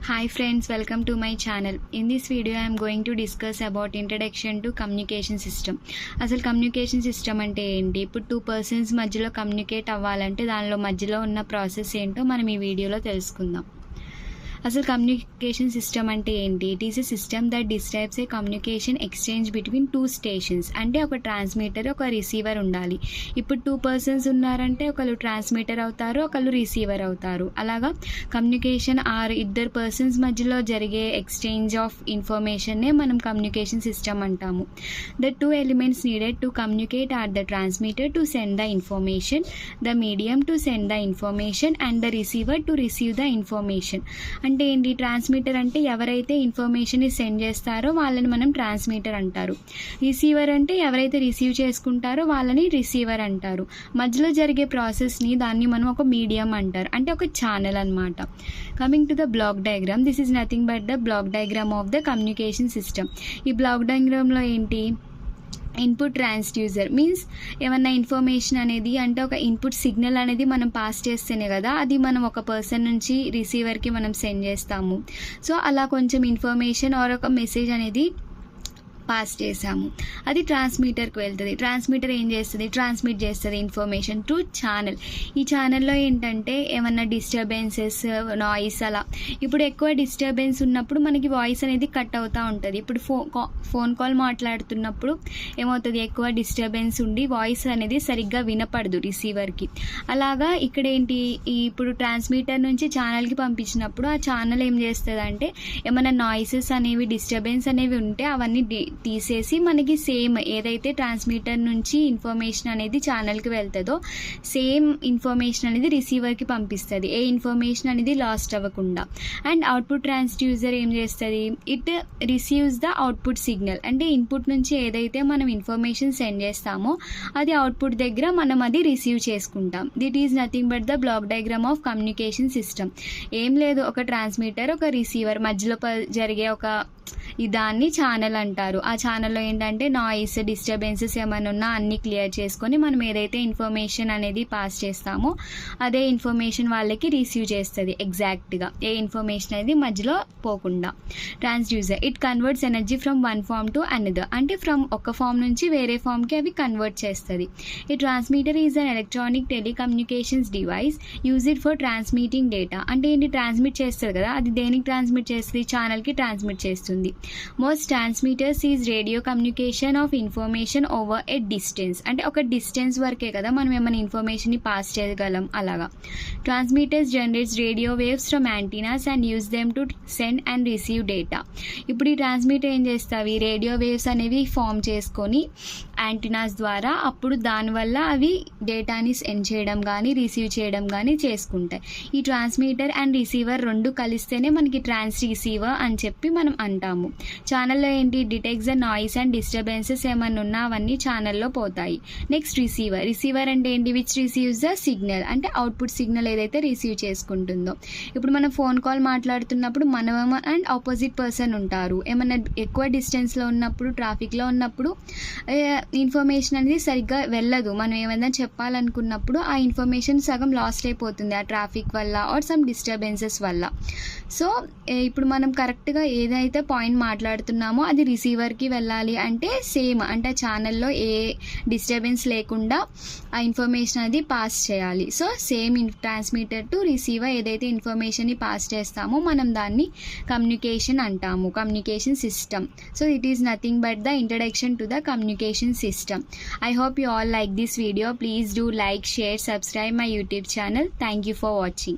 Hi friends, welcome to my channel. In this video I am going to discuss about introduction to communication system. అసలు communication system అంటే ఏంటి, ఇప్పుడు two persons మధ్యలో communicate అవ్వాలంటే దానిలో మధ్యలో ఉన్న ప్రాసెస్ ఏంటో మనం ఈ వీడియోలో తెలుసుకుందాం. అసలు కమ్యూనికేషన్ సిస్టమ్ అంటే ఏంటి? It is a system that describes A communication exchange between two stations. అంటే ఒక ట్రాన్స్మిటర్ ఒక రిసీవర్ ఉండాలి. ఇప్పుడు టూ పర్సన్స్ ఉన్నారంటే ఒకళ్ళు ట్రాన్స్మిటర్ అవుతారు, ఒకళ్ళు రిసీవర్ అవుతారు. అలాగా కమ్యూనికేషన్ ఆర్ ఇద్దరు పర్సన్స్ మధ్యలో జరిగే ఎక్స్చేంజ్ ఆఫ్ ఇన్ఫర్మేషన్నే మనం కమ్యూనికేషన్ సిస్టమ్ అంటాము. The two elements needed to communicate are the transmitter to send the information, the medium to send the information and the receiver to receive the information. అంటే ఏంటి? Transmitter అంటే ఎవరైతే ఇన్ఫర్మేషన్ని send చేస్తారో వాళ్ళని మనం ట్రాన్స్మిటర్ అంటారు. రిసీవర్ అంటే ఎవరైతే రిసీవ్ చేసుకుంటారో వాళ్ళని రిసీవర్ అంటారు. మధ్యలో జరిగే ప్రాసెస్ని దాన్ని మనం ఒక మీడియం అంటారు, అంటే ఒక ఛానల్ అనమాట. Coming to the block diagram, this is nothing but the block diagram of the communication system. ఈ బ్లాక్ డయాగ్రామ్లో ఏంటి? ఇన్పుట్ ట్రాన్స్డ్యూసర్ మీన్స్ ఏమన్నా ఇన్ఫర్మేషన్ అనేది, అంటే ఒక ఇన్పుట్ సిగ్నల్ అనేది మనం పాస్ చేస్తేనే కదా అది మనం ఒక పర్సన్ నుంచి రిసీవర్కి మనం సెండ్ చేస్తాము. సో అలా కొంచెం ఇన్ఫర్మేషన్ ఆర్ ఒక మెసేజ్ అనేది పాస్ చేసాము, అది ట్రాన్స్మిటర్కి వెళ్తుంది. ట్రాన్స్మిటర్ ఏం చేస్తుంది? ట్రాన్స్మిట్ చేస్తుంది ఇన్ఫర్మేషన్ టు ఛానల్. ఈ ఛానల్లో ఏంటంటే ఏమన్నా డిస్టర్బెన్సెస్, నాయిస్ అలా. ఇప్పుడు ఎక్కువ డిస్టర్బెన్స్ ఉన్నప్పుడు మనకి వాయిస్ అనేది కట్ అవుతూ ఉంటుంది. ఇప్పుడు ఫోన్ కాల్ మాట్లాడుతున్నప్పుడు ఏమవుతుంది? ఎక్కువ డిస్టర్బెన్స్ ఉండి వాయిస్ అనేది సరిగ్గా వినపడదు రిసీవర్కి. అలాగా ఇక్కడ ఏంటి? ఇప్పుడు ట్రాన్స్మిటర్ నుంచి ఛానల్కి పంపించినప్పుడు ఆ ఛానల్ ఏం చేస్తుంది అంటే ఏమైనా నాయిసెస్ అనేవి, డిస్టర్బెన్స్ అనేవి ఉంటే అవన్నీ తీసేసి మనకి సేమ్ ఏదైతే ట్రాన్స్మిటర్ నుంచి ఇన్ఫర్మేషన్ అనేది ఛానల్కి వెళ్తుందో సేమ్ ఇన్ఫర్మేషన్ అనేది రిసీవర్కి పంపిస్తుంది, ఏ ఇన్ఫర్మేషన్ అనేది లాస్ట్ అవ్వకుండా. అండ్ అవుట్పుట్ ట్రాన్స్డ్యూసర్ ఏం చేస్తుంది? It receives the output signal. అంటే ఇన్పుట్ నుంచి ఏదైతే మనం ఇన్ఫర్మేషన్ సెండ్ చేస్తామో అది అవుట్పుట్ దగ్గర మనం అది రిసీవ్ చేసుకుంటాం. That is nothing but the block diagram of communication system. ఏం లేదు, ఒక ట్రాన్స్మిటర్ ఒక రిసీవర్ మధ్యలో జరిగే ఒక దాన్ని ఛానల్ అంటారు. ఆ ఛానల్లో ఏంటంటే నాయిస్, డిస్టర్బెన్సెస్ ఏమైనా ఉన్నా అన్నీ క్లియర్ చేసుకొని మనం ఏదైతే ఇన్ఫర్మేషన్ అనేది పాస్ చేస్తామో అదే ఇన్ఫర్మేషన్ వాళ్ళకి రిసీవ్ చేస్తుంది ఎగ్జాక్ట్గా, ఏ ఇన్ఫర్మేషన్ అనేది మధ్యలో పోకుండా. Transducer it converts energy from one form to another. అంటే ఫ్రమ్ ఒక ఫామ్ నుంచి వేరే ఫామ్కి అవి కన్వర్ట్ చేస్తుంది. ఈ transmitter is an electronic telecommunications device use it for transmitting data. అంటే ఏంటి? ట్రాన్స్మిట్ చేస్తుంది కదా, అది దేనికి ట్రాన్స్మిట్ చేస్తుంది? ఛానల్కి ట్రాన్స్మిట్ చేస్తుంది. Most transmitters is radio communication of information over a distance. అంటే ఒక డిస్టెన్స్ వరకే కదా మనం ఏమైనా ఇన్ఫర్మేషన్ని పాస్ చేయగలం. అలాగా transmitters generates radio waves from antennas and use them to send and receive data. ఇప్పుడు ఈ ట్రాన్స్మిటర్ ఏం చేస్తావి? రేడియో వేవ్స్ అనేవి ఫామ్ చేసుకొని యాంటీనాస్ ద్వారా అప్పుడు దానివల్ల అవి డేటాని సెండ్ చేయడం కానీ రిసీవ్ చేయడం కానీ చేసుకుంటాయి. ఈ ట్రాన్స్మిటర్ అండ్ రిసీవర్ రెండు కలిస్తేనే మనకి ట్రాన్స్ రిసీవర్ అని చెప్పి మనం అంటాము. ఛానల్లో ఏంటి? Detects the noise and disturbances ఏమన్నా ఉన్నా అవన్నీ ఛానల్లో పోతాయి. Next receiver. రిసీవర్ అంటే ఏంటి? Which receives the signal. అంటే అవుట్పుట్ సిగ్నల్ ఏదైతే రిసీవ్ చేసుకుంటుందో. ఇప్పుడు మనం ఫోన్ కాల్ మాట్లాడుతున్నప్పుడు మనం అండ్ ఆపోజిట్ పర్సన్ ఉంటారు. ఏమన్నా ఎక్కువ డిస్టెన్స్లో ఉన్నప్పుడు, ట్రాఫిక్లో ఉన్నప్పుడు ఇన్ఫర్మేషన్ అనేది సరిగ్గా వెళ్ళదు. మనం ఏమైనా చెప్పాలనుకున్నప్పుడు ఆ ఇన్ఫర్మేషన్ సగం లాస్ట్ అయిపోతుంది ఆ ట్రాఫిక్ వల్ల ఆర్ సమ్ డిస్టర్బెన్సెస్ వల్ల. సో ఇప్పుడు మనం కరెక్ట్గా ఏదైతే పాయింట్ మాట్లాడుతున్నామో అది రిసీవర్కి వెళ్ళాలి అంటే సేమ్, అంటే ఛానల్లో ఏ డిస్టర్బెన్స్ లేకుండా ఆ ఇన్ఫర్మేషన్ అది పాస్ చేయాలి. So same transmitter to receiver ఏదైతే ఇన్ఫర్మేషన్ని పాస్ చేస్తామో మనం దాన్ని కమ్యూనికేషన్ అంటాము, communication system. So it is nothing but the introduction to the communication system. I hope you all like this video. Please do like, share, subscribe my YouTube channel. Thank you for watching.